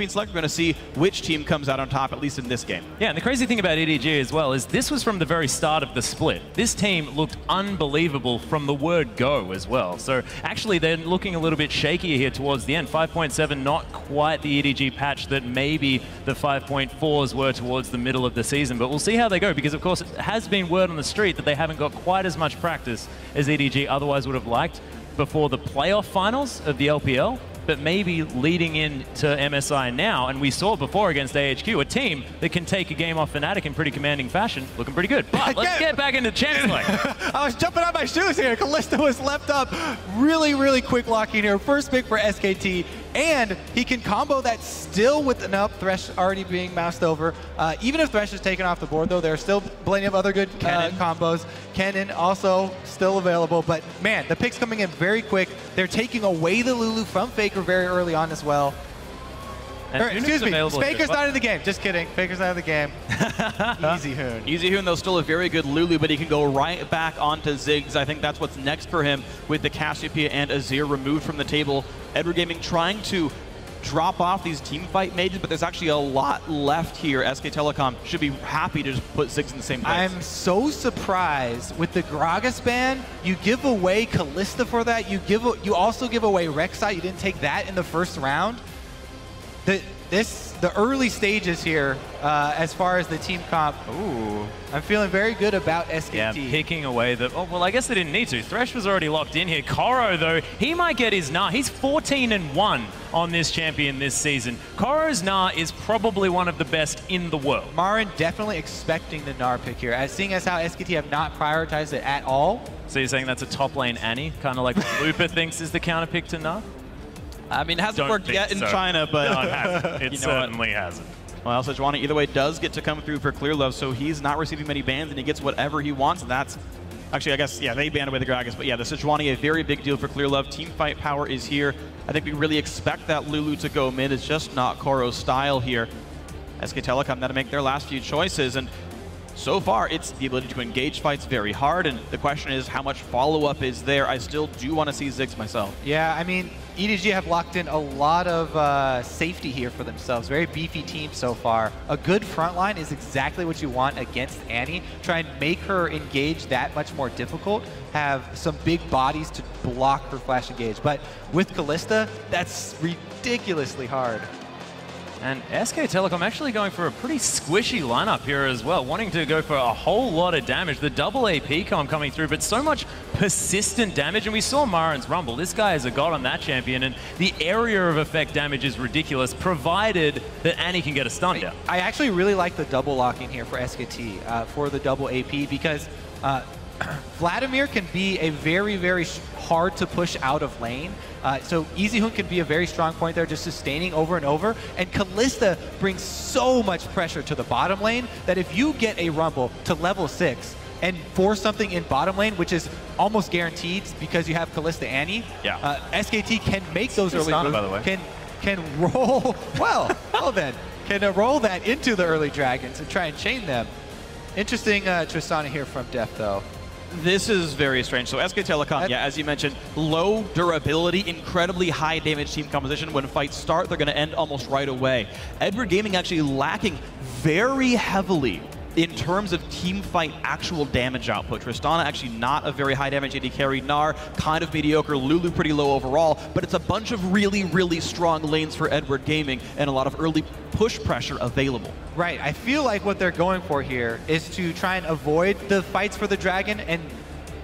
select, we're going to see which team comes out on top, at least in this game. Yeah, and the crazy thing about EDG as well is this was from the very start of the split. This team looked unbelievable from the word go as well. So actually they're looking a little bit shakier here towards the end. 5.7, not quite the EDG patch that maybe the 5.4s were towards the middle of the season, but we'll see how they go, because of course it has been word on the street that they haven't got quite as much practice as EDG otherwise would have liked before the playoff finals of the LPL. But maybe leading into MSI now, and we saw before against AHQ, a team that can take a game off Fnatic in pretty commanding fashion, looking pretty good. But let's get back into Champs League. I was jumping on my shoes here. Kalista was left up. Really, really quick locking here. First pick for SKT, and he can combo that still with an up. Thresh already being moused over. Even if Thresh is taken off the board, though, there are still plenty of other good combos. Kennen also still available, but man, the pick's coming in very quick. They're taking away the Lulu from Faker very early on as well. Excuse me, Faker's not in the game. Just kidding. Faker's out of the game. Easy Hoon. Easy Hoon, though, still a very good Lulu, but he can go right back onto Ziggs. I think that's what's next for him with the Cassiopeia and Azir removed from the table. Edward Gaming trying to drop off these team fight mages, but there's actually a lot left here. SK Telecom should be happy to just put Ziggs in the same place. I'm so surprised with the Gragas ban. You give away Kalista for that. You also give away Rek'Sai. You didn't take that in the first round. The early stages here, as far as the team comp, I'm feeling very good about SKT. Yeah, picking away the... Oh, well, I guess they didn't need to. Thresh was already locked in here. Koro, though, he might get his Gnar. He's 14-1 on this champion this season. Koro's Gnar is probably one of the best in the world. Marin definitely expecting the Gnar pick here, as seeing as how SKT have not prioritized it at all. So you're saying that's a top lane Annie, kind of like Lupa thinks is the counter pick to Gnar? I mean, it hasn't worked yet in China, but... No, it hasn't. It certainly hasn't. Well, Sejuani either way does get to come through for Clear Love, so he's not receiving many bans, and he gets whatever he wants, and that's... Actually, I guess, yeah, they banned away the Gragas, but yeah, the Sejuani, a very big deal for Clear Love. Team fight power is here. I think we really expect that Lulu to go mid. It's just not Koro's style here. SK Telecom now to make their last few choices, and so far, it's the ability to engage fights very hard, and the question is how much follow-up is there. I still do want to see Ziggs myself. Yeah, I mean, EDG have locked in a lot of safety here for themselves. Very beefy team so far. A good front line is exactly what you want against Annie. Try and make her engage that much more difficult. Have some big bodies to block her flash engage. But with Kalista, that's ridiculously hard. And SK Telecom actually going for a pretty squishy lineup here as well, wanting to go for a whole lot of damage. The double AP comp coming through, but so much persistent damage. And we saw Marin's Rumble. This guy is a god on that champion, and the area of effect damage is ridiculous, provided that Annie can get a stun down. I actually really like the double locking here for SKT for the double AP, because Vladimir can be a very, very hard to push out of lane. So Easy Hoon can be a very strong point there, just sustaining over and over. And Kalista brings so much pressure to the bottom lane that if you get a Rumble to level 6 and force something in bottom lane, which is almost guaranteed because you have Kalista Annie, SKT can make those early moves, by the way. can roll, well then, can roll that into the early dragons and try and chain them. Interesting Tristana here from Def, though. This is very strange. So SK Telecom, yeah, as you mentioned, low durability, incredibly high damage team composition. When fights start, they're going to end almost right away. Edward Gaming actually lacking very heavily in terms of team fight actual damage output. Tristana actually not a very high damage AD carry. Gnar, kind of mediocre. Lulu pretty low overall. But it's a bunch of really, really strong lanes for Edward Gaming and a lot of early push pressure available. Right. I feel like what they're going for here is to try and avoid the fights for the dragon, and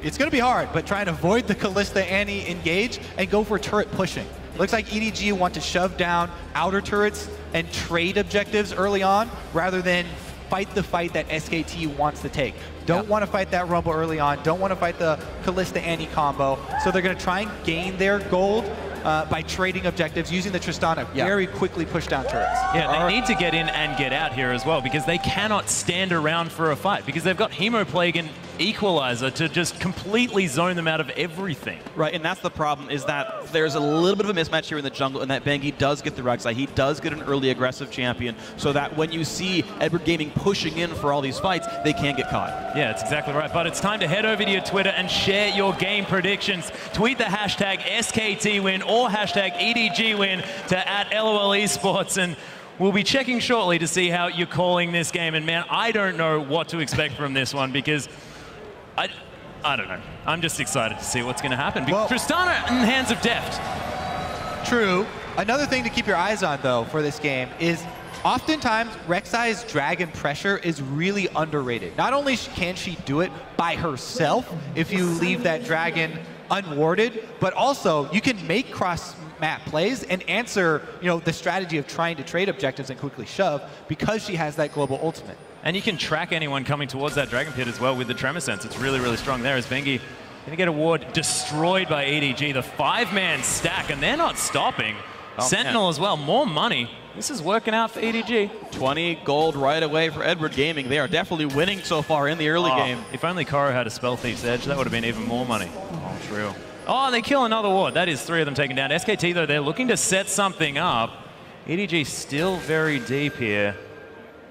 it's going to be hard, but try and avoid the Kalista Annie engage and go for turret pushing. Looks like EDG want to shove down outer turrets and trade objectives early on rather than fight the fight that SKT wants to take. Don't want to fight that Rumble early on. Don't want to fight the Kalista Annie combo. So they're going to try and gain their gold by trading objectives, using the Tristana very quickly push down turrets. Yeah, they need to get in and get out here as well, because they cannot stand around for a fight, because they've got Hemoplague, and equalizer to just completely zone them out of everything. Right, and that's the problem, is that there's a little bit of a mismatch here in the jungle, and that Bengi does get the Rek'Sai. He does get an early aggressive champion, so that when you see Edward Gaming pushing in for all these fights, they can't get caught. Yeah, it's exactly right. But it's time to head over to your Twitter and share your game predictions. Tweet the hashtag SKTWin or hashtag EDGWin to @LOL Esports, and we'll be checking shortly to see how you're calling this game. And man, I don't know what to expect from this one, because I don't know. I'm just excited to see what's going to happen. Well, Tristana in the hands of Deft. True. Another thing to keep your eyes on, though, for this game is oftentimes Rek'Sai's dragon pressure is really underrated. Not only can she do it by herself if you leave that dragon unwarded, but also you can make cross-map plays and answer, the strategy of trying to trade objectives and quickly shove, because she has that global ultimate. And you can track anyone coming towards that Dragon Pit as well with the Tremor Sense. It's really, really strong there as Bengi going to get a ward destroyed by EDG. The 5-man stack, and they're not stopping. Sentinel as well, more money. This is working out for EDG. 20 gold right away for Edward Gaming. They are definitely winning so far in the early game. If only Koro had a Spell Thief's Edge, that would have been even more money. Oh, true. Oh, they kill another ward. That is 3 of them taken down. SKT, though, they're looking to set something up. EDG still very deep here.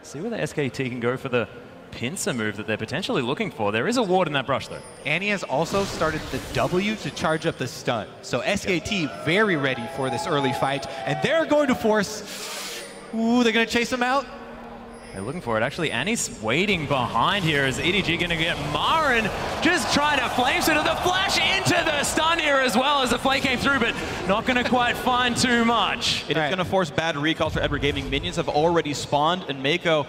See whether SKT can go for the pincer move that they're potentially looking for. There is a ward in that brush, though. Annie has also started the W to charge up the stun. So SKT very ready for this early fight. And they're going to force... Ooh, they're going to chase him out. They're looking for it. Actually, Annie's waiting behind here. Is EDG going to get Marin just trying to flame to the flash into the stun here as well as the flame came through, but not going to quite find too much. It is going to force bad recalls for Edward Gaming. Minions have already spawned, and Mako,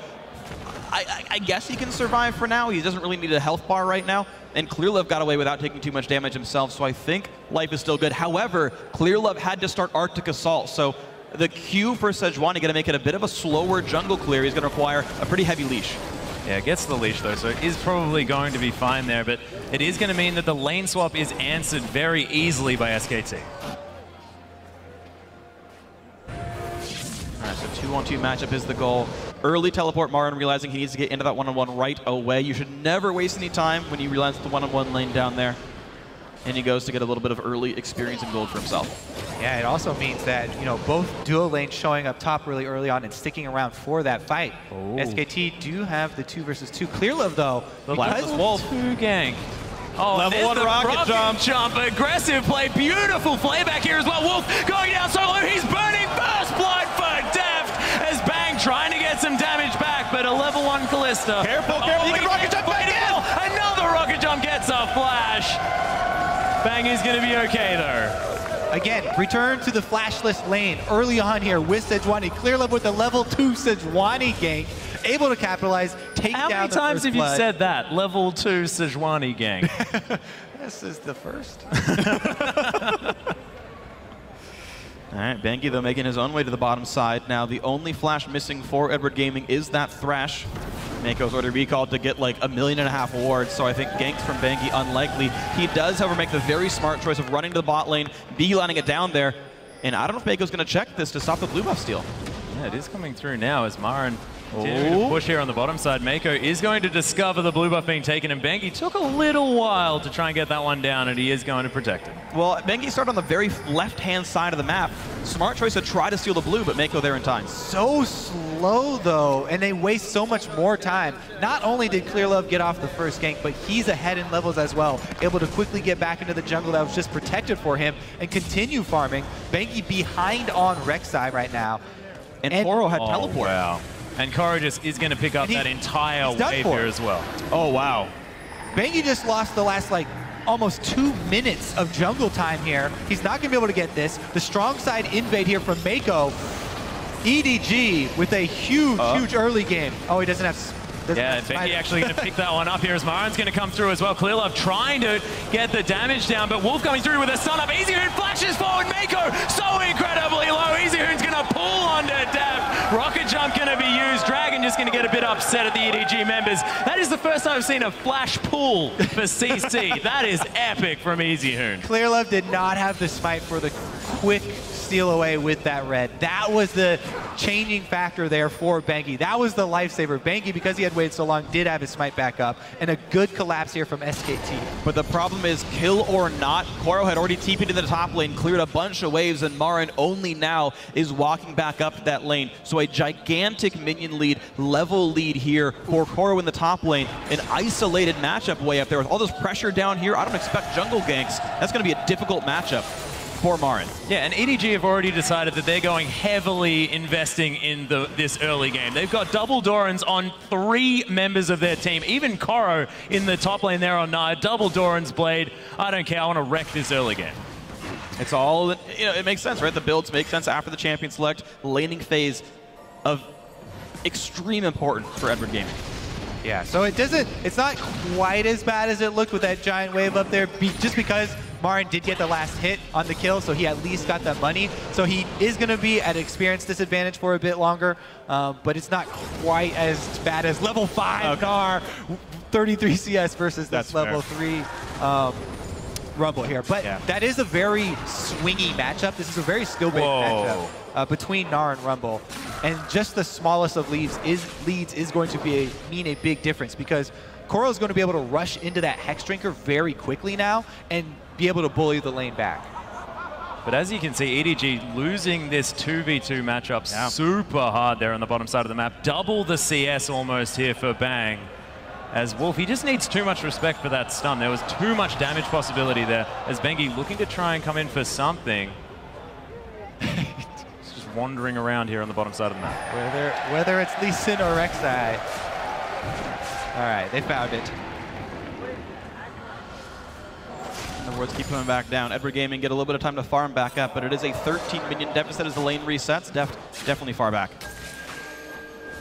I guess he can survive for now. He doesn't really need a health bar right now. And Clearlove got away without taking too much damage himself, so I think life is still good. However, Clearlove had to start Arctic Assault, so the Q for Sejuani going to make it a bit of a slower jungle clear. He's going to require a pretty heavy leash. Yeah, gets the leash though, so it is probably going to be fine there, but it is going to mean that the lane swap is answered very easily by SKT. All right, so 2-on-2 matchup is the goal. Early teleport Marin, realizing he needs to get into that one-on-one right away. You should never waste any time when you realize the one-on-one lane down there. And he goes to get a little bit of early experience and gold for himself. Yeah, it also means that, both duo lanes showing up top really early on and sticking around for that fight. Ooh. SKT do have the 2-versus-2. Clearlove, though, because Wolf 2 gank. Oh, level 1 rocket jump. Aggressive play. Beautiful playback here as well. Wolf going down so low. He's burning first blood for Deft as Bang trying to get some damage back, but a level 1 Callista. Careful, careful. He can rocket jump back in. Another rocket jump gets a flash. Bang is going to be okay, though. Again, return to the flashless lane early on here with Sejuani. Clearlove with the level 2 Sejuani gank, able to capitalize, take down the How many times have you said that? Level 2 Sejuani gank. This is the first. All right, Bengi, though, making his own way to the bottom side. Now, the only flash missing for Edward Gaming is that Thrash. Mako's already recalled to get like 1.5 million wards, so I think ganks from Bengi unlikely. He does, however, make the very smart choice of running to the bot lane, beelining it down there, and I don't know if Mako's going to check this to stop the blue buff steal. Yeah, it is coming through now as Marin continuing to push here on the bottom side. Mako is going to discover the blue buff being taken, and Bengi took a little while to try and get that one down, and he is going to protect it. Well, Bengi started on the very left-hand side of the map. Smart choice to try to steal the blue, but Mako there in time. So slow, though, and they waste so much more time. Not only did Clearlove get off the first gank, but he's ahead in levels as well, able to quickly get back into the jungle that was just protected for him and continue farming. Bengi behind on Rek'Sai right now. And Koro had teleport. Wow. And Koro just is going to pick up that entire wave here as well. Oh, wow. Bengi just lost the last, almost 2 minutes of jungle time here. He's not going to be able to get this. The strong side invade here from Mako. EDG with a huge early game. Oh, he doesn't have... Yeah, Bengi actually going to pick that one up here as Marin's going to come through as well. Clearlove trying to get the damage down, but Wolf coming through with a stun up. EasyHoon flashes forward. Mako so incredibly low. EasyHoon's going to pull onto Deft. Rocket jump going to be used. Dragon just going to get a bit upset at the EDG members. That is the first time I've seen a flash pull for CC. That is epic from EasyHoon. Clearlove did not have the smite for the quick steal away with that red. That was the changing factor there for Bengi. That was the lifesaver. Bengi, because he had waited so long, did have his smite back up. And a good collapse here from SKT. But the problem is, kill or not, Koro had already TP'd into the top lane, cleared a bunch of waves, and Marin only now is walking back up that lane. So a gigantic minion lead, level lead here for Koro in the top lane. An isolated matchup way up there with all this pressure down here. I don't expect jungle ganks. That's going to be a difficult matchup for Marin. Yeah, and EDG have already decided that they're going heavily investing in this early game. They've got double Dorans on 3 members of their team. Even Koro in the top lane there on Naya, double Doran's Blade. I don't care, I want to wreck this early game. It's all, it makes sense, right? The builds make sense after the champion select. Laning phase of extreme importance for Edward Gaming. Yeah, so it's not quite as bad as it looked with that giant wave up there, just because Marin did get the last hit on the kill, so he at least got that money. So he is going to be at an experience disadvantage for a bit longer, but it's not quite as bad as level 5 Car, 33 CS versus this level 3 Rumble here. But that is a very swingy matchup. This is a very skill-based matchup between Gnar and Rumble. And just the smallest of leads is going to mean a big difference, because Koro is going to be able to rush into that Hex Drinker very quickly now and be able to bully the lane back. But as you can see, EDG losing this 2v2 matchup super hard there on the bottom side of the map. Double the CS almost here for Bang. As Wolf, he just needs too much respect for that stun. There was too much damage possibility there, as Bengi looking to try and come in for something. He's just wandering around here on the bottom side of the map. Whether it's Lee Sin or Rek'Sai. All right, they found it. In other words, keep coming back down. Edward Gaming get a little bit of time to farm back up, but it is a 13 minion deficit as the lane resets. Definitely far back.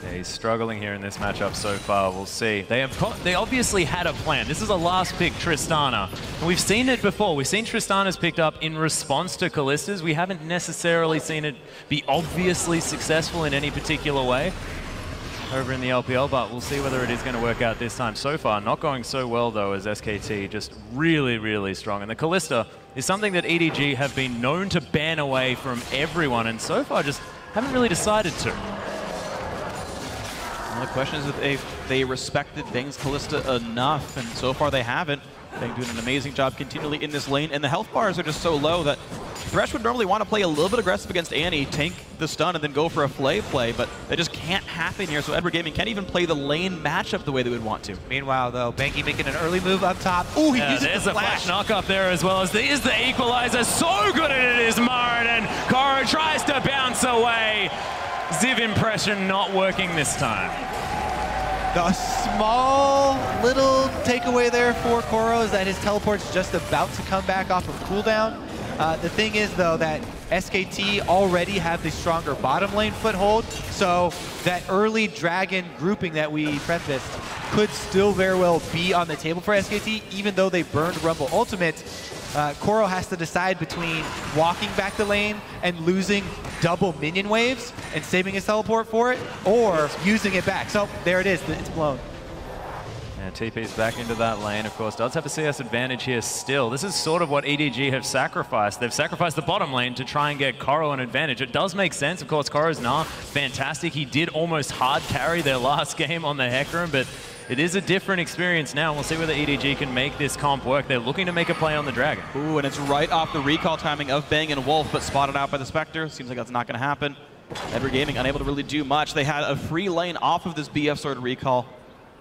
Yeah, he's struggling here in this matchup so far. We'll see. They obviously had a plan. This is a last pick Tristana. And we've seen it before. We've seen Tristana's picked up in response to Kallista's. We haven't necessarily seen it be obviously successful in any particular way over in the LPL, but we'll see whether it is going to work out this time. So far, not going so well, though, as SKT just really, really strong. And the Kallista is something that EDG have been known to ban away from everyone, and so far just haven't really decided to. Well, the question is if they respected Bang's Kallista enough, and so far they haven't. Bang doing an amazing job continually in this lane, and the health bars are just so low that Thresh would normally want to play a little bit aggressive against Annie, tank the stun, and then go for a flay play, but that just can't happen here, so Edward Gaming can't even play the lane matchup the way they would want to. Meanwhile, though, Bengi making an early move up top. Ooh, he uses there's the a flash knock up there as well, as there is the equalizer. So good at it is Marin, and Koro tries to bounce away. Ziv impression not working this time. The small little takeaway there for Koro is that his teleport's just about to come back off of cooldown. The thing is, though, that SKT already have the stronger bottom lane foothold, so that early dragon grouping that we prefaced could still very well be on the table for SKT, even though they burned Rumble Ultimate. Koro has to decide between walking back the lane and losing double minion waves and saving his teleport for it, or using it back. So there it is, it's blown. And TP's back into that lane, of course, does have a CS advantage here still. This is sort of what EDG have sacrificed. They've sacrificed the bottom lane to try and get Koro an advantage. It does make sense, of course. Koro's fantastic. He did almost hard carry their last game on the Hecarim, but it is a different experience now. We'll see whether EDG can make this comp work. They're looking to make a play on the Dragon. Ooh, and it's right off the recall timing of Bang and Wolf, but spotted out by the Spectre. Seems like that's not going to happen. Edward Gaming unable to really do much. They had a free lane off of this BF Sword recall,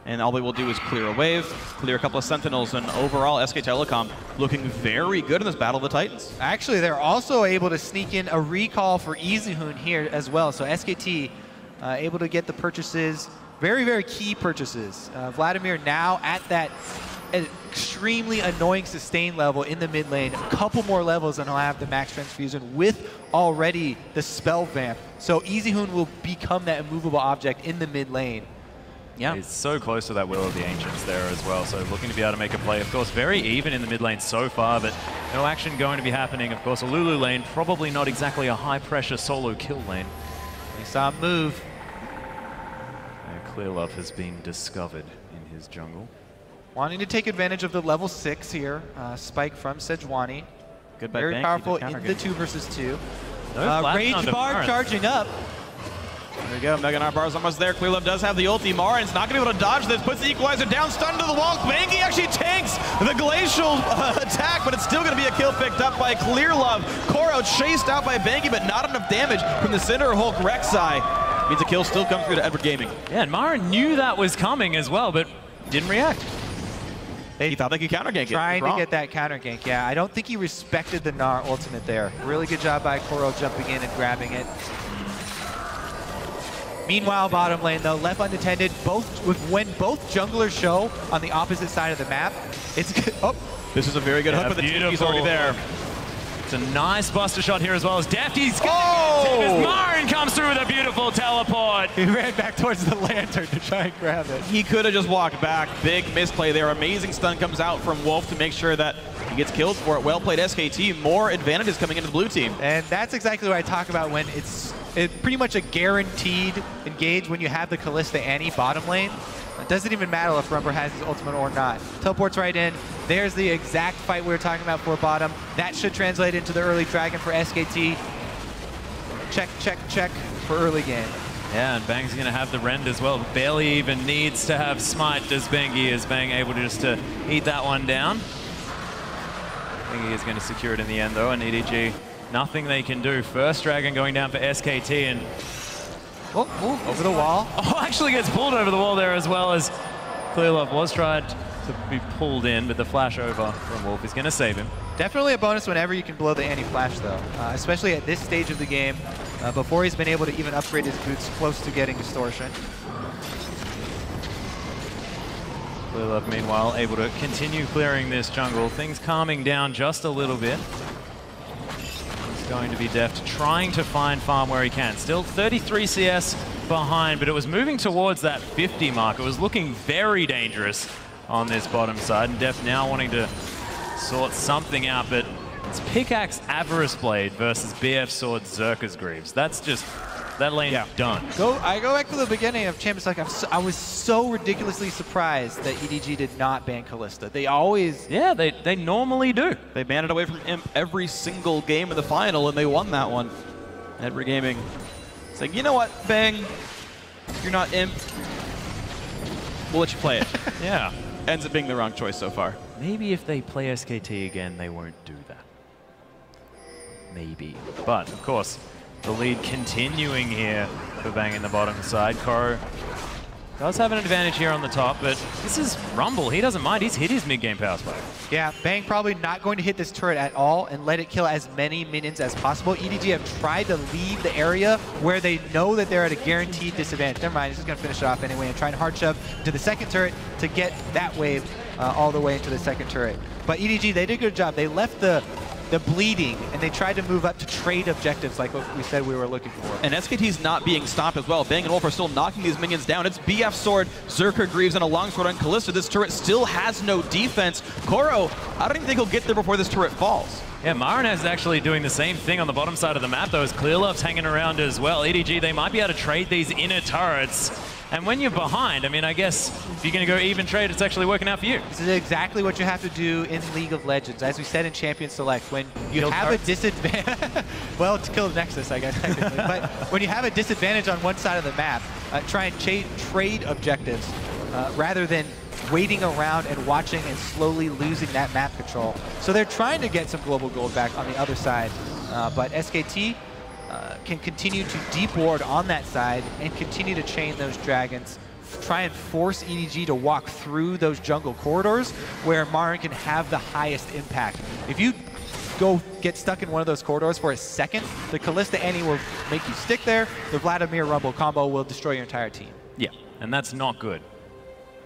and all they will do is clear a wave, clear a couple of Sentinels, and overall SK Telecom looking very good in this Battle of the Titans. Actually, they're also able to sneak in a recall for EasyHoon here as well. So SKT able to get the purchases, very, very key purchases. Vladimir now at that extremely annoying sustain level in the mid lane. A couple more levels and he'll have the max transfusion with already the spell vamp. So EasyHoon will become that immovable object in the mid lane. Yeah. He's so close to that Will of the Ancients there as well, so looking to be able to make a play. Of course, very even in the mid lane so far, but no action going to be happening. Of course, a Lulu lane, probably not exactly a high-pressure solo kill lane. We saw him move. Clear Love has been discovered in his jungle. Wanting to take advantage of the level 6 here. Spike from Sejuani. Good by very Banky, powerful in the 2 versus 2. Rage bar charging up. There we go, Mega Knight bar's almost there. Clearlove does have the ulti. Marin's not going to be able to dodge this. Puts the equalizer down, stunned to the wall. Bangy actually takes the glacial attack, but it's still going to be a kill picked up by Clearlove. Koro chased out by Bangy, but not enough damage from the Cinder Hulk Rek'Sai. Means a kill still comes through to Edward Gaming. Yeah, and Marin knew that was coming as well, but didn't react. He thought they could counter gank it. Trying to get that counter gank, yeah. I don't think he respected the Gnar ultimate there. Really good job by Koro jumping in and grabbing it. Meanwhile, bottom lane though, left unattended. When both junglers show on the opposite side of the map, it's good. Oh, this is a very good hook, but the TP's already there. It's a nice buster shot here as well as Defty's as Marin comes through with a beautiful teleport. He ran back towards the lantern to try and grab it. He could have just walked back. Big misplay there. Amazing stun comes out from Wolf to make sure that he gets killed for it. Well played SKT. More advantages coming into the blue team. And that's exactly what I talk about when it's pretty much a guaranteed engage when you have the Kalista Annie bottom lane. It doesn't even matter if Rumber has his ultimate or not. Teleports right in. There's the exact fight we were talking about for bottom. That should translate into the early dragon for SKT. Check, check, check for early game. Yeah, and Bang's going to have the rend as well. Barely even needs to have smite as Bangy is Bang able to just to eat that one down. Bangy is going to secure it in the end though, and EDG, nothing they can do. First dragon going down for SKT, and over the wall. Oh, actually gets pulled over the wall there as well as Clearlove was tried to be pulled in, but the flash over from Wolf is going to save him. Definitely a bonus whenever you can blow the anti-flash though, especially at this stage of the game, before he's been able to even upgrade his boots close to getting distortion. Clearlove, meanwhile, able to continue clearing this jungle. Things calming down just a little bit. Going to be Deft trying to find farm where he can. Still 33 CS behind, but it was moving towards that 50 mark. It was looking very dangerous on this bottom side, and Deft now wanting to sort something out, but it's Pickaxe Avarice Blade versus BF Sword Zerka's Greaves. That's just, that lane's done. I go back to the beginning of Champions League. I was so ridiculously surprised that EDG did not ban Kalista. They always... Yeah, they normally do. They banned it away from Imp every single game in the final, and they won that one. Edward Gaming saying, you know what, Bang, you're not Imp. We'll let you play it. Yeah. Ends up being the wrong choice so far. Maybe if they play SKT again, they won't do that. Maybe. But, of course, the lead continuing here for Bang in the bottom side. Koro does have an advantage here on the top, but this is Rumble. He doesn't mind. He's hit his mid-game power spike. Yeah, Bang probably not going to hit this turret at all and let it kill as many minions as possible. EDG have tried to leave the area where they know that they're at a guaranteed disadvantage. Never mind, he's just going to finish it off anyway and try and hard shove to the second turret to get that wave all the way into the second turret. But EDG, they did a good job. They left the bleeding, and they tried to move up to trade objectives like what we said we were looking for. And SKT's not being stopped as well. Bang and Wolf are still knocking these minions down. It's BF Sword, Zerka Greaves, and a longsword on Kalista. This turret still has no defense. Koro, I don't even think he'll get there before this turret falls. Yeah, Marin is actually doing the same thing on the bottom side of the map, though, as Clearlove's hanging around as well. EDG, they might be able to trade these inner turrets. And when you're behind, I mean, I guess if you're going to go even trade, it's actually working out for you. This is exactly what you have to do in League of Legends. As we said in Champion Select, when you have a disadvantage, well, to kill the Nexus, I guess, technically. But when you have a disadvantage on one side of the map, try and trade objectives rather than waiting around and watching and slowly losing that map control. So they're trying to get some global gold back on the other side, but SKT can continue to deep ward on that side and continue to chain those dragons, try and force EDG to walk through those jungle corridors where Marin can have the highest impact. If you go get stuck in one of those corridors for a second, the Kalista Annie will make you stick there, the Vladimir Rumble combo will destroy your entire team. Yeah, and that's not good,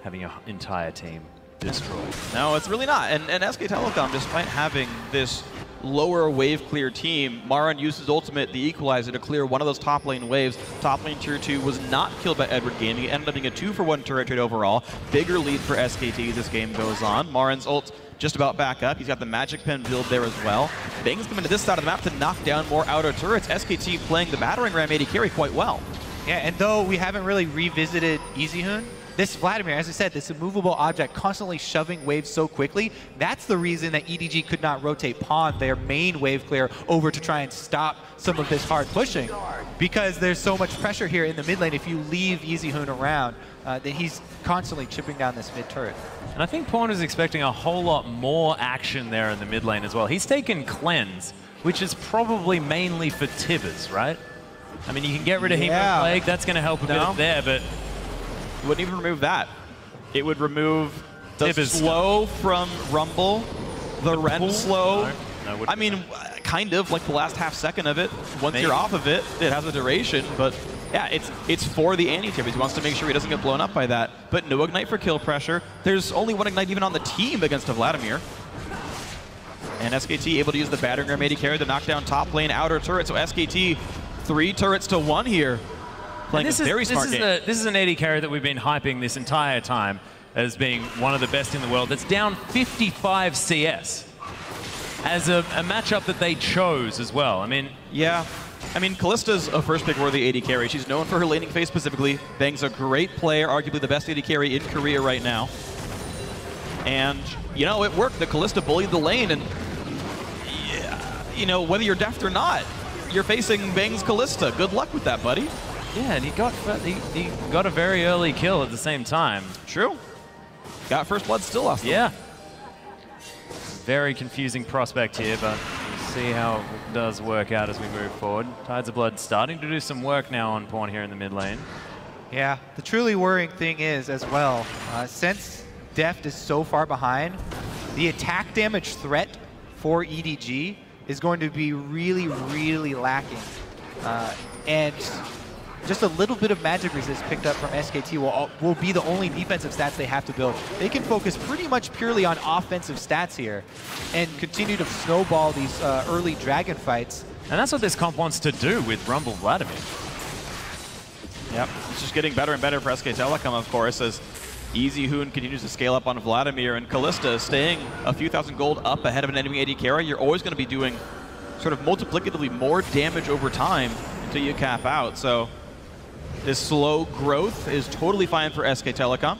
having your entire team destroyed. No, it's really not. And SK Telecom, despite having this lower wave clear team, Marin used his ultimate, the Equalizer, to clear one of those top lane waves. Top lane tier 2 was not killed by Edward Gaming. It ended up being a 2-for-1 turret trade overall. Bigger lead for SKT as this game goes on. Marin's ult just about back up. He's got the Magic Pen build there as well. Bang's coming to this side of the map to knock down more outer turrets. SKT playing the battering ram AD carry quite well. Yeah, and though we haven't really revisited EasyHoon, this Vladimir, as I said, this immovable object constantly shoving waves so quickly, that's the reason that EDG could not rotate Pawn, their main wave clear, over to try and stop some of this hard pushing. Because there's so much pressure here in the mid lane, if you leave EasyHoon around, then he's constantly chipping down this mid turret. And I think Pawn is expecting a whole lot more action there in the mid lane as well. He's taken Cleanse, which is probably mainly for Tibbers, right? I mean, you can get rid of Hemo Plague, that's going to help a bit there, but... It wouldn't even remove that. It would remove the slow from Rumble, the Ren slow. No, I mean, kind of like the last half second of it. Once you're off of it, it has a duration, but yeah, it's for the anti-Tibbers. He wants to make sure he doesn't get blown up by that. But no Ignite for kill pressure. There's only one Ignite even on the team against a Vladimir. And SKT able to use the battering ram AD carry to knock down top lane outer turret. So SKT 3 turrets to 1 here. Playing a very smart game. This is an AD carry that we've been hyping this entire time as being one of the best in the world. That's down 55 CS as a matchup that they chose as well. I mean, yeah. I mean, Kallista's a first pick worthy AD carry. She's known for her laning phase specifically. Bang's a great player, arguably the best AD carry in Korea right now. And, you know, it worked. The Kallista bullied the lane, and, yeah, you know, whether you're deft or not, you're facing Bang's Kallista. Good luck with that, buddy. Yeah, and he got a very early kill at the same time. True. Got first blood still off. Yeah. Very confusing prospect here, but we'll see how it does work out as we move forward. Tides of Blood starting to do some work now on Pawn here in the mid lane. Yeah, the truly worrying thing is as well, since Deft is so far behind, the attack damage threat for EDG is going to be really, really lacking. And just a little bit of magic resist picked up from SKT will be the only defensive stats they have to build. They can focus pretty much purely on offensive stats here and continue to snowball these early dragon fights. And that's what this comp wants to do with Rumble Vladimir. Yep, it's just getting better and better for SK Telecom, of course, as EasyHoon continues to scale up on Vladimir, and Kallista staying a few thousand gold up ahead of an enemy AD carry. You're always going to be doing sort of multiplicatively more damage over time until you cap out. So this slow growth is totally fine for SK Telecom.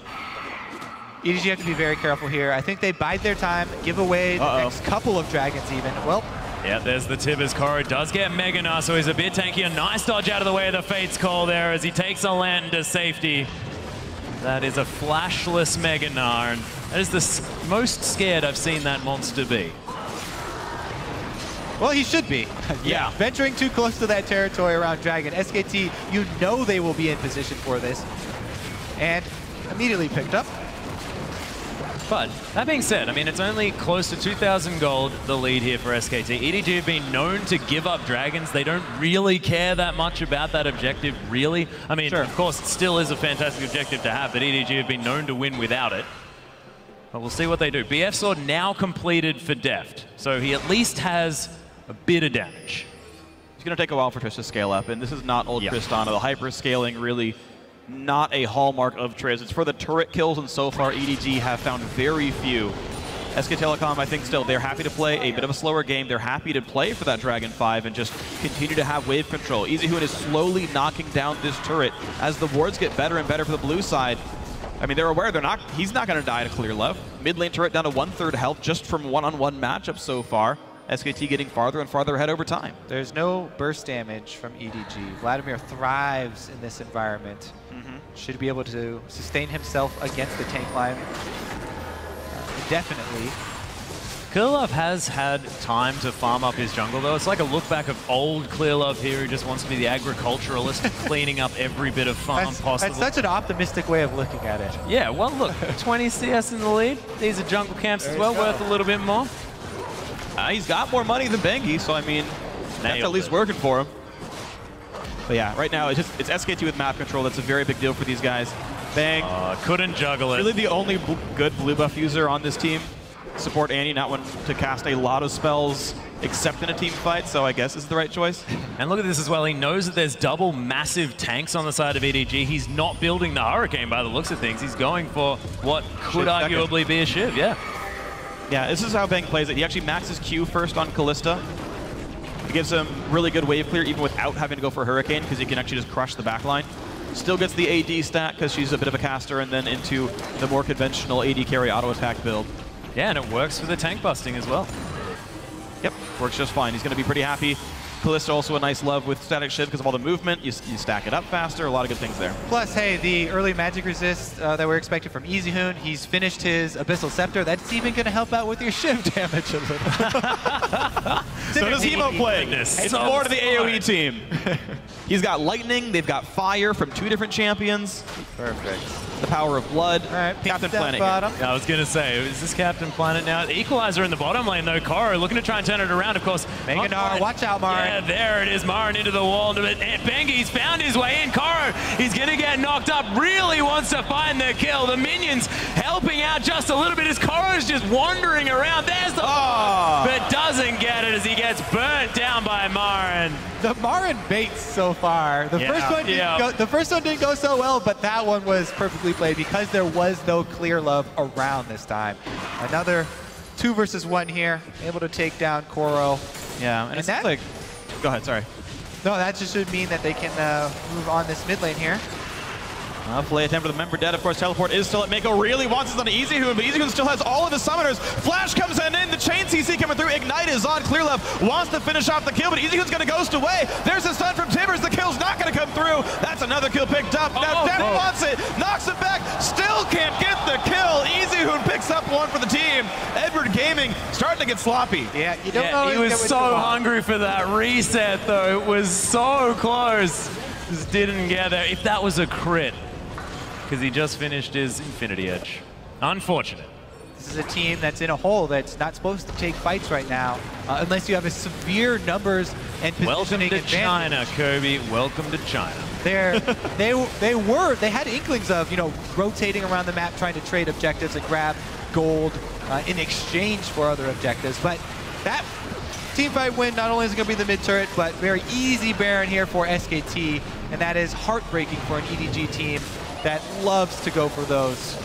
EDG have to be very careful here. I think they bide their time, give away the next couple of dragons even. Well, yeah, there's the Tibbers Corridor. Does get Mega Gnar, so he's a bit tanky. A nice dodge out of the way of the Fate's Call there as he takes a land to safety. That is a flashless Mega Gnar, and that is the most scared I've seen that monster be. Well, he should be. Yeah. Venturing too close to that territory around Dragon. SKT, you know they will be in position for this. And immediately picked up. But that being said, I mean, it's only close to 2,000 gold, the lead here for SKT. EDG have been known to give up dragons. They don't really care that much about that objective, really. I mean, of course, it still is a fantastic objective to have, but EDG have been known to win without it. But we'll see what they do. BF Sword now completed for Deft, so he at least has a bit of damage. It's going to take a while for Trish to scale up, and this is not old Tristana. The hyper-scaling really not a hallmark of Triz. It's for the turret kills, and so far EDG have found very few. SK Telecom, I think still, they're happy to play a bit of a slower game. They're happy to play for that Dragon 5 and just continue to have wave control. EasyHoon is slowly knocking down this turret as the wards get better and better for the blue side. I mean, they're aware he's not going to die to clear left. Mid lane turret down to 1/3 health just from one-on-one matchups so far. SKT getting farther and farther ahead over time. There's no burst damage from EDG. Vladimir thrives in this environment. Should be able to sustain himself against the tank line. Definitely. Clearlove has had time to farm up his jungle, though. It's like a look back of old Clearlove here who just wants to be the agriculturalist, cleaning up every bit of farm possible. That's such an optimistic way of looking at it. Yeah, well, look, 20 CS in the lead. These are jungle camps as well, worth a little bit more. He's got more money than Bengi, so I mean, that's at least working for him. But yeah, right now it's SKT with map control. That's a very big deal for these guys. Bang. Couldn't juggle it. Really the only good blue buff user on this team. Support Annie, not one to cast a lot of spells except in a team fight, so I guess this is the right choice. And look at this as well. He knows that there's double massive tanks on the side of EDG. He's not building the Hurricane by the looks of things. He's going for what could arguably be a Shiv, yeah. Yeah, this is how Bang plays it. He actually maxes Q first on Kallista. It gives him really good wave clear even without having to go for Hurricane because he can actually just crush the backline. Still gets the AD stat because she's a bit of a caster, and then into the more conventional AD carry auto attack build. Yeah, and it works for the tank busting as well. Yep, works just fine. He's going to be pretty happy. Kalista also a nice love with static shift because of all the movement. You stack it up faster. A lot of good things there. Plus, hey, the early magic resist that we're expecting from EasyHoon, he's finished his Abyssal Scepter. That's even going to help out with your shift damage a little. So does Hemo playing. It's more to the AoE team. He's got lightning. They've got fire from 2 different champions. Perfect. The power of blood. All right, Captain Planet. Yeah, I was going to say, is this Captain Planet now? The Equalizer in the bottom lane, though. Koro looking to try and turn it around, of course. Meganar, watch out, Marin. Yeah, there it is. Marin into the wall. Bengi's found his way in. Koro, he's going to get knocked up. Really wants to find the kill. The minions helping out just a little bit as Koro's just wandering around. There's the but doesn't get it as he gets burnt down by Marin. The Marin baits so far. The first one didn't go so well, but that one was perfectly played because there was no clear love around this time. Another 2 versus 1 here, able to take down Koro. Yeah, and it's like, go ahead, sorry. No, that just should mean that they can move on this mid lane here. Play attempt with the member dead. Of course, teleport is still at Mako. Really wants this on EasyHoon, but EasyHoon still has all of his summoners. Flash comes in, the chain CC coming through. Ignite is on. Clear left wants to finish off the kill, but EasyHoon's going to ghost away. There's a stun from Timbers. The kill's not going to come through. That's another kill picked up. Now Def wants it, knocks it back, still can't get the kill. EasyHoon picks up 1 for the team. Edward Gaming starting to get sloppy. Yeah, you don't know. He was so hungry for that reset, though. It was so close. Just didn't get there. If that was a crit, because he just finished his Infinity Edge. Unfortunate. This is a team that's in a hole that's not supposed to take fights right now, unless you have a severe numbers and positioning advantage. Welcome to China, Kirby. Welcome to China. They had inklings of, rotating around the map, trying to trade objectives and grab gold in exchange for other objectives. But that team fight win not only is it going to be the mid turret, but very easy Baron here for SKT, and that is heartbreaking for an EDG team that loves to go for those.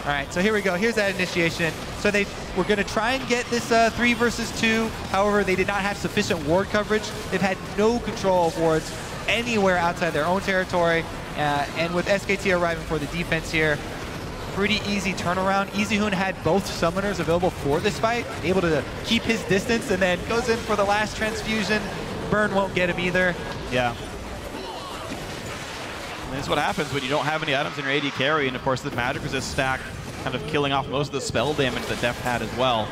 All right, so here we go. Here's that initiation. So they were going to try and get this 3 versus 2. However, they did not have sufficient ward coverage. They've had no control of wards anywhere outside their own territory. And with SKT arriving for the defense here, pretty easy turnaround. EasyHoon had both summoners available for this fight, able to keep his distance, and then goes in for the last transfusion. Burn won't get him either. Yeah. This is what happens when you don't have any items in your AD carry, and of course the magic resist stack kind of killing off most of the spell damage that Def had as well.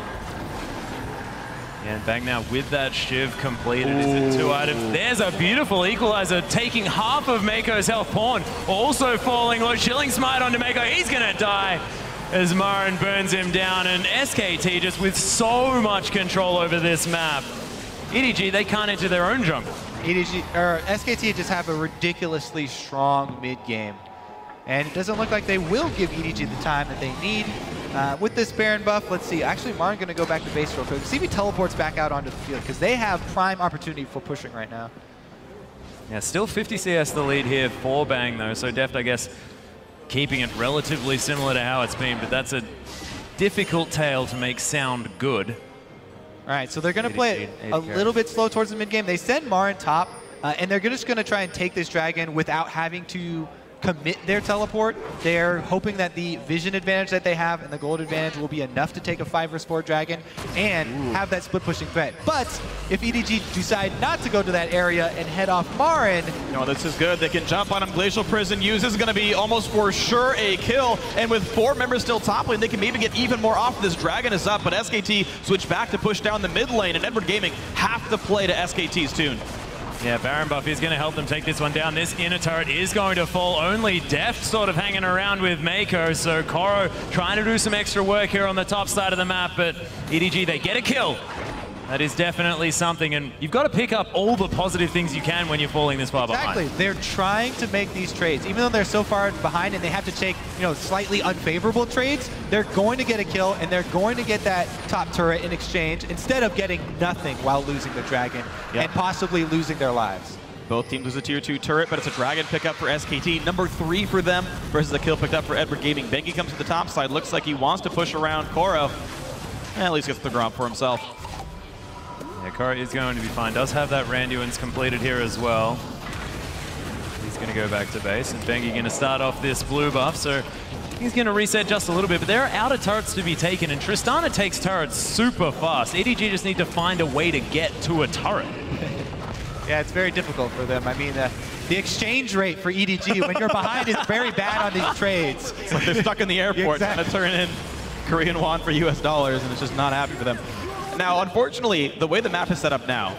And Bang now with that Shiv completed. Is it 2 items? There's a beautiful equalizer taking half of Mako's health. Pawn also falling low. Chilling Smite onto Mako. He's going to die as Marin burns him down. And SKT just with so much control over this map. EDG, they can't enter their own jungle. SKT just have a ridiculously strong mid game, and it doesn't look like they will give EDG the time that they need. With this Baron buff, let's see. Actually, Marin going to go back to base real quick. See if he teleports back out onto the field, because they have prime opportunity for pushing right now. Yeah, still 50 CS the lead here for Bang, though. So Deft, I guess, keeping it relatively similar to how it's been, but that's a difficult tale to make sound good. All right, so they're going to play it a little bit slow towards the mid game. They send Marin top, and they're just going to try and take this dragon without having to commit their teleport. They're hoping that the vision advantage that they have and the gold advantage will be enough to take a 5 versus 4 dragon and have that split pushing threat. But if EDG decide not to go to that area and head off Marin... No, this is good. They can jump on him. Glacial Prison use is going to be almost for sure a kill. And with 4 members still top lane, they can maybe get even more off. This dragon is up, but SKT switch back to push down the mid lane, and Edward Gaming have to play to SKT's tune. Yeah, Baron buff is going to help them take this one down. This inner turret is going to fall. Only Deft sort of hanging around with Mako. So Koro trying to do some extra work here on the top side of the map. But EDG, they get a kill. That is definitely something. And you've got to pick up all the positive things you can when you're falling this far behind. Exactly. They're trying to make these trades. Even though they're so far behind and they have to take, slightly unfavorable trades, they're going to get a kill and they're going to get that top turret in exchange instead of getting nothing while losing the dragon and possibly losing their lives. Both teams lose a tier 2 turret, but it's a dragon pickup for SKT. Number 3 for them versus a kill picked up for Edward Gaming. Bengi comes to the top side. Looks like he wants to push around Koro. At least gets the Gromp for himself. Yeah, Koro is going to be fine. Does have that Randuin's completed here as well. He's going to go back to base, and Bengi going to start off this blue buff, so he's going to reset just a little bit, but there are outer turrets to be taken, and Tristana takes turrets super fast. EDG just need to find a way to get to a turret. Yeah, it's very difficult for them. I mean, the exchange rate for EDG when you're behind is very bad on these trades. It's like they're stuck in the airport Exactly. trying to turn in Korean won for US dollars, and it's just not happy for them. Now, unfortunately, the way the map is set up now,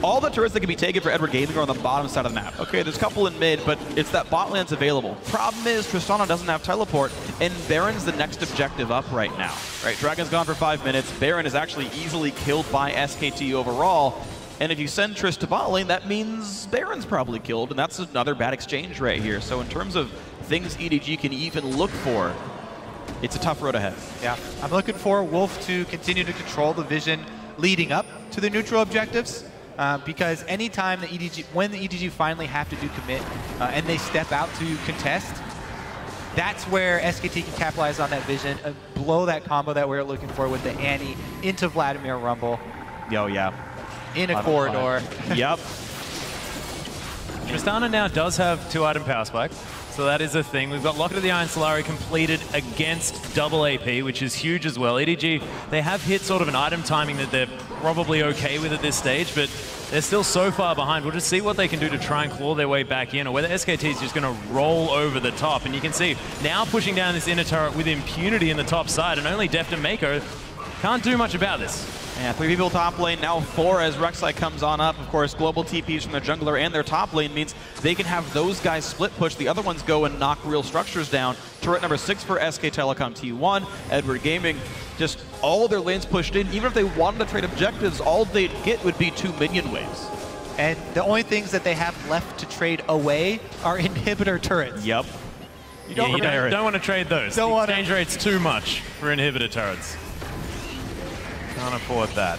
all the turrets that can be taken for Edward Gaming are on the bottom side of the map. Okay, there's a couple in mid, but it's that bot lane's available. Problem is, Tristana doesn't have teleport, and Baron's the next objective up right now. Right, Dragon's gone for 5 minutes. Baron is actually easily killed by SKT overall. And if you send Triss to bot lane, that means Baron's probably killed, and that's another bad exchange right here. So in terms of things EDG can even look for, it's a tough road ahead. Yeah, I'm looking for Wolf to continue to control the vision leading up to the neutral objectives, because anytime the EDG, when the EDG finally have to do commit and they step out to contest, that's where SKT can capitalize on that vision and blow that combo that we're looking for with the Annie into Vladimir Rumble. Yo, yeah. In a corridor. Yep. Tristana now does have 2-item power spike, so that is a thing. We've got Locket of the Iron Solari completed against double AP, which is huge as well. EDG, they have hit sort of an item timing that they're probably okay with at this stage, but they're still so far behind. We'll just see what they can do to try and claw their way back in, or whether SKT is just going to roll over the top. And you can see now pushing down this inner turret with impunity in the top side, and only Deft and Mako can't do much about this. Yeah, 3 people top lane, now 4 as Rek'Sai comes on up. Of course, global TPs from their jungler and their top lane means they can have those guys split push. The other ones go and knock real structures down. Turret number 6 for SK Telecom T1. Edward Gaming, just all their lanes pushed in. Even if they wanted to trade objectives, all they'd get would be 2 minion waves. And the only things that they have left to trade away are inhibitor turrets. Yep. You don't want to trade those. Don't the wanna- exchange rate's too much for inhibitor turrets. Can't afford that.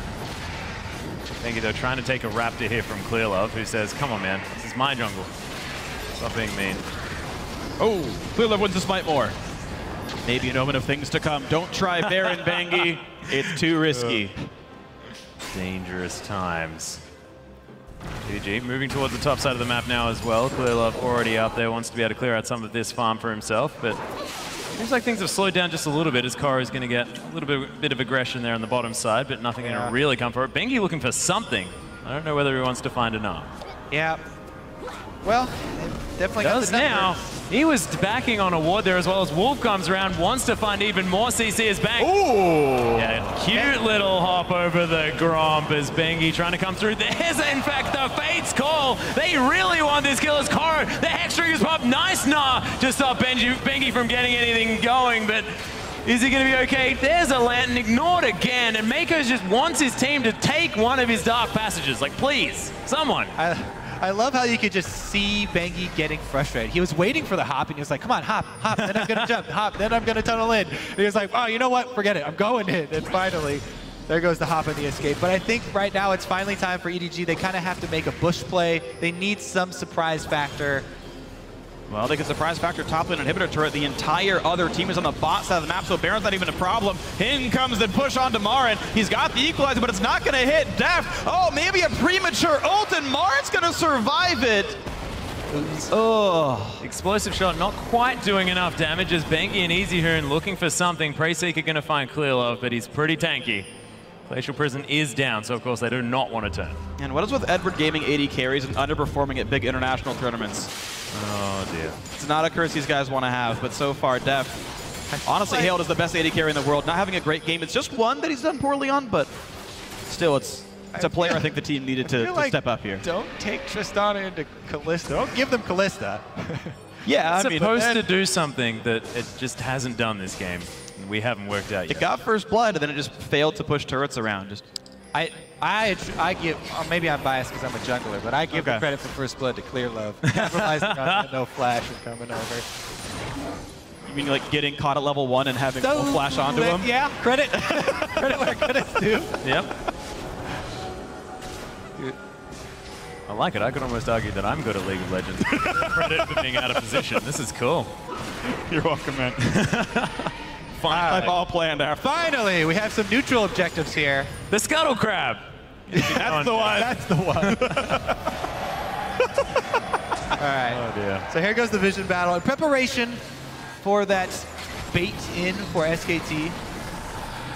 Thank you, though. Trying to take a raptor here from Clearlove, who says, come on, man. This is my jungle. Stop being mean. Oh, Clearlove wins the smite more. Maybe an omen of things to come. Don't try Baron Bengi. It's too risky. Dangerous times. GG moving towards the top side of the map now as well. Clearlove already out there, wants to be able to clear out some of this farm for himself, but seems like things have slowed down just a little bit as Kara is going to get a little bit of aggression there on the bottom side, but nothing going to really come for it. Bengi looking for something. I don't know whether he wants to find enough. Yeah. Well, definitely Does got the now. numbers. He was backing on a ward there as well as Wolf comes around, wants to find even more CC as Bang. Ooh! Yeah, cute little hop over the Gromp as Bengi trying to come through. There's, in fact, the Fate's call. They really want this kill as Koro. The Hex Trigger's popped. Nice nah to stop Bengi from getting anything going, but is he going to be okay? There's a Lantern ignored again, and Mako just wants his team to take one of his Dark Passages. Like, please, someone. I love how you could just see Bengi getting frustrated. He was waiting for the hop, and he was like, come on, hop, hop, then I'm going to jump, hop, then I'm going to tunnel in. And he was like, oh, you know what? Forget it. I'm going in. And finally, there goes the hop and the escape. But I think right now it's finally time for EDG. They kind of have to make a bush play. They need some surprise factor. Well, they can surprise factor top lane inhibitor turret. The entire other team is on the bot side of the map, so Baron's not even a problem. In comes the push onto Marin. He's got the equalizer, but it's not going to hit Deft. Oh, maybe a premature ult, and Marin's going to survive it. Oh. Explosive shot not quite doing enough damage as Bengi and EasyHoon looking for something. Preyseeker going to find Clearlove, but he's pretty tanky. Glacial Prison is down, so of course they do not want to turn. And what is with Edward Gaming 80 carries and underperforming at big international tournaments? Oh dear. It's not a curse these guys want to have, but so far, Def, honestly hailed as the best 80 carry in the world. Not having a great game. It's just one that he's done poorly on, but still, it's a player I think the team needed to step up here. Don't take Tristana into Kalista. Don't give them Kalista. Yeah, It's I mean, supposed to do something that it just hasn't done this game. We haven't worked out yet. it got first blood, and then it just failed to push turrets around. Just I give, or maybe I'm biased because I'm a jungler, but I give the credit for first blood to Clearlove, capitalizing on that no flash and coming over. You mean like getting caught at level 1 and having full flash onto him? Yeah, credit, credit where credit's due. Yep. I like it. I could almost argue that I'm good at League of Legends. Credit for being out of position. This is cool. You're welcome, man. Finally. All planned after. Finally, we have some neutral objectives here. The Scuttle Crab. That's the one. That's the one. right. Oh, dear. So here goes the vision battle. In preparation for that bait in for SKT.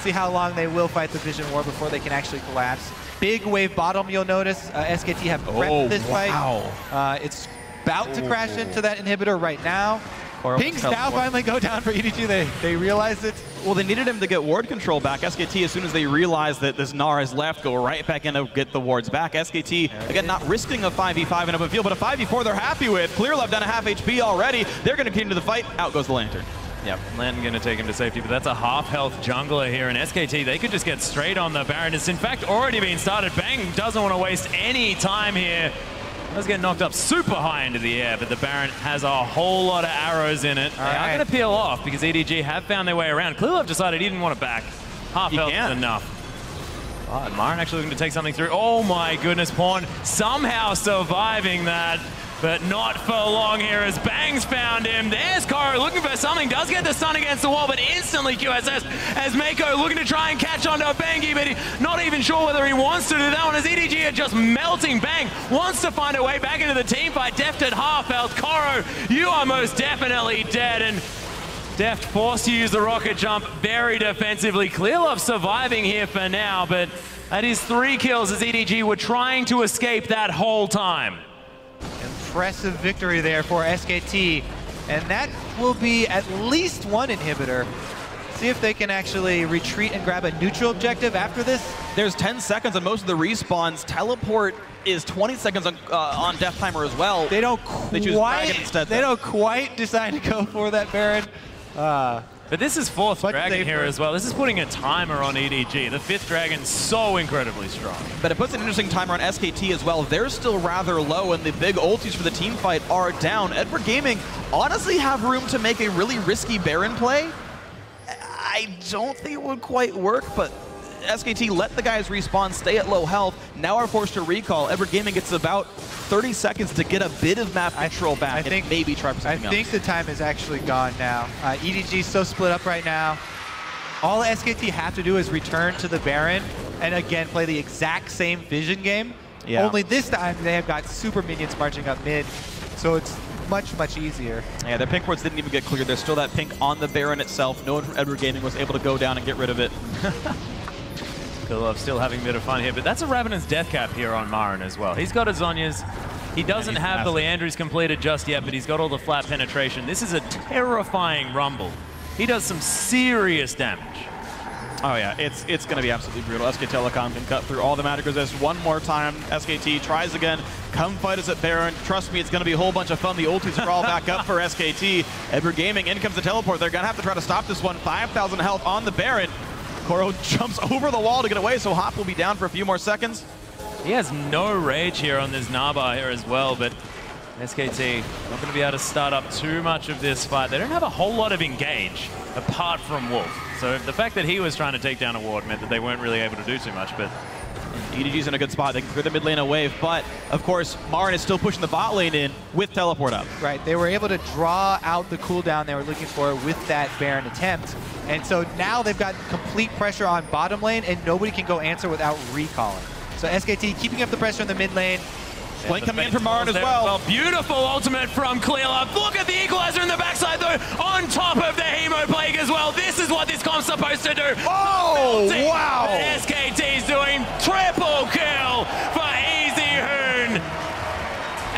See how long they will fight the vision war before they can actually collapse. Big wave bottom, you'll notice. SKT have prepped this fight. It's about to crash into that inhibitor right now. Pings now finally go down for EDG. They realized it. Well, they needed him to get ward control back. SKT, as soon as they realized that this Gnar is left, go right back in to get the wards back. SKT, again, not risking a 5v5 in open field, but a 5v4 they're happy with. Clearlove down a half HP already. They're going to continue the fight. Out goes the Lantern. Yep, Lantern going to take him to safety, but that's a half-health jungler here, and SKT, they could just get straight on the Baron. It's in fact already been started. Bang doesn't want to waste any time here. Does get knocked up super high into the air, but the Baron has a whole lot of arrows in it. They are going to peel off because EDG have found their way around. Clearlove decided he didn't want to back. Half health is enough. Oh, Myron actually looking to take something through. Oh my goodness, Pawn somehow surviving that, but not for long here as Bang's found him. There's Koro looking for something, does get the stun against the wall, but instantly QSS as Mako looking to try and catch onto Bangi, but not even sure whether he wants to do that one as EDG are just melting. Bang wants to find a way back into the team fight. Deft at half health. Koro, you are most definitely dead, and Deft forced to use the rocket jump very defensively. Clearlove surviving here for now, but that is 3 kills as EDG were trying to escape that whole time. Impressive victory there for SKT, and that will be at least one inhibitor. See if they can actually retreat and grab a neutral objective after this. There's 10 seconds on most of the respawns. Teleport is 20 seconds on death timer as well. They don't choose Dragon instead. They don't quite decide to go for that Baron. But this is 4th Dragon here as well. This is putting a timer on EDG. The 5th Dragon so incredibly strong. But it puts an interesting timer on SKT as well. They're still rather low, and the big ultis for the team fight are down. Edward Gaming honestly have room to make a really risky Baron play. I don't think it would quite work, but SKT let the guys respawn, stay at low health, now are forced to recall. Edward Gaming gets about 30 seconds to get a bit of map control back. I think maybe try for something else. I think the time is actually gone now. EDG is so split up right now. All SKT have to do is return to the Baron and again play the exact same vision game. Yeah. Only this time they have got super minions marching up mid, so it's much, much easier. Yeah, their pink wards didn't even get cleared. There's still that pink on the Baron itself. No one from Edward Gaming was able to go down and get rid of it. Clearlove still having a bit of fun here, but that's a Ravenous death cap here on Myron as well. He's got his Zhonya's. He doesn't have the Leandry's completed just yet, but he's got all the flat penetration. This is a terrifying Rumble. He does some serious damage. Oh yeah, it's going to be absolutely brutal. SK Telecom can cut through all the magic resist one more time. SKT tries again. Come fight us at Baron. Trust me, it's going to be a whole bunch of fun. The ultis are all back up for SKT. Edward Gaming, in comes the teleport. They're going to have to try to stop this one. 5,000 health on the Baron. Koro jumps over the wall to get away, so Hop will be down for a few more seconds. He has no rage here on this Naba here as well, but SKT not going to be able to start up too much of this fight. They don't have a whole lot of engage apart from Wolf. So the fact that he was trying to take down a ward meant that they weren't really able to do too much, but EDG's in a good spot. They can clear the mid lane a wave, but of course, Marin is still pushing the bot lane in with teleport up. Right, they were able to draw out the cooldown they were looking for with that Baron attempt. And so now they've got complete pressure on bottom lane, and nobody can go answer without recalling. So SKT keeping up the pressure in the mid lane. Blink coming in from Marin as well. Beautiful ultimate from Clearlove. Look at the equalizer in the backside though, on top of the Hemo Plague as well. This is what this comp's supposed to do. Oh, wow. SKT's doing triple kill for Easy Hoon.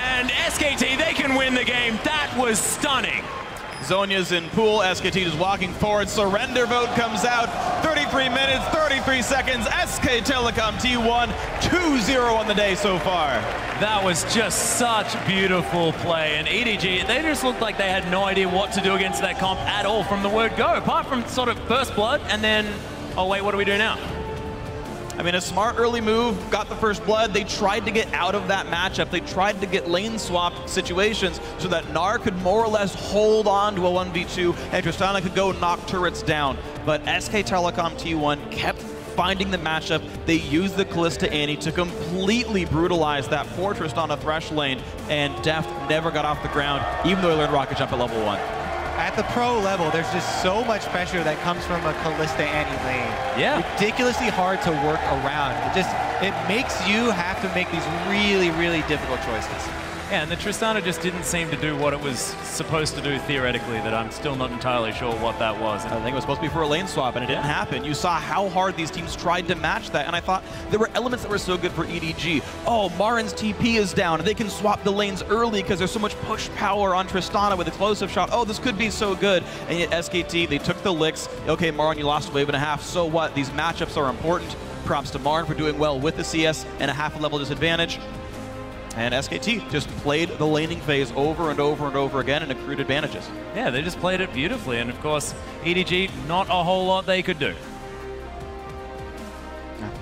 And SKT, they can win the game. That was stunning. Zhonya's in pool, SKT is walking forward, surrender vote comes out, 33 minutes, 33 seconds, SK Telecom T1, 2-0 on the day so far. That was just such beautiful play, and EDG, they just looked like they had no idea what to do against that comp at all from the word go, apart from sort of first blood, and then, oh wait, what do we do now? I mean, a smart early move, got the first blood. They tried to get out of that matchup. They tried to get lane swap situations so that Gnar could more or less hold on to a 1v2 and Tristana could go knock turrets down. But SK Telecom T1 kept finding the matchup. They used the Callista Annie to completely brutalize that poor Tristana Thresh lane, and Deft never got off the ground, even though he learned rocket jump at level 1. At the pro level, there's just so much pressure that comes from a Callista Annie lane. Yeah. Ridiculously hard to work around. It makes you have to make these really, really difficult choices. Yeah, and the Tristana just didn't seem to do what it was supposed to do theoretically, that I'm still not entirely sure what that was. I think it was supposed to be for a lane swap, and it didn't happen. You saw how hard these teams tried to match that, and I thought there were elements that were so good for EDG. Oh, Marin's TP is down, and they can swap the lanes early because there's so much push power on Tristana with explosive shot. Oh, this could be so good. And yet SKT, they took the licks. Okay, Marin, you lost a wave and a half. So what? These matchups are important. Props to Marin for doing well with the CS and a half a level disadvantage. And SKT just played the laning phase over and over and over again and accrued advantages. Yeah, they just played it beautifully. And of course, EDG, not a whole lot they could do.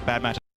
Bad matchup.